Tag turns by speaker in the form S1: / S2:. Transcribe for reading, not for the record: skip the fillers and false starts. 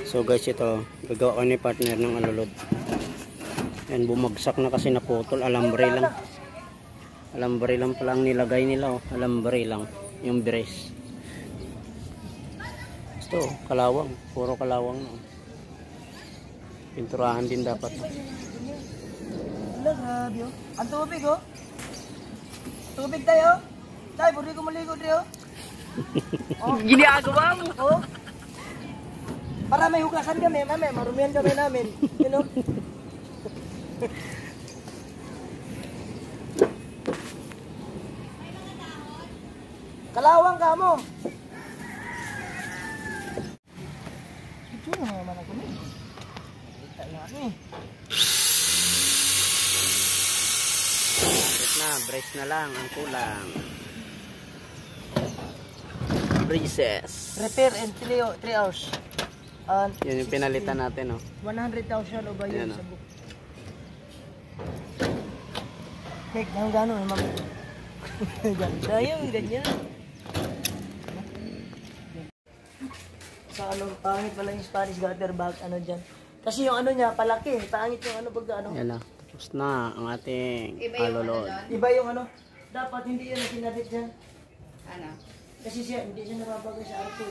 S1: So guys, ito gagawa ko ni partner ng alulod. Yan, bumagsak na kasi naputol. Alambre lang. Alambre lang palang nilagay nila. Oh. Alambre lang yung brace. Ito, kalawang. Puro kalawang na. Pinturahan din dapat.
S2: Grabe oh. Ang tubig oh. Tubig tayo. Tay, pwede ko maligo tayo. Oh.
S1: Ginagawa mo.
S2: Oh. Para may hugasan kami, mami. Marumihan kami namin. You know? Kalawang ka mo. Ito naman ako ni. Kita na ni.
S1: Brace na lang ang kulang. Braces.
S2: Repair in 3 hours.
S1: Yun yung pinalitan natin, oh.
S2: 100,000 o ba yun
S1: Yan,
S2: sa book? Kek, gano'n naman. Ganda yun, ganyan. Sa ano, pangit pala yung Spanish gutter bag, ano dyan. Kasi yung ano niya, palaki. Pangit yung ano, pag ano.
S1: Yan na. Tapos na ang ating alulod.
S2: Iba yung ano, dapat hindi yun na sinabit dyan.
S3: Ano?
S2: Kasi siya, hindi siya nababagay sa arko.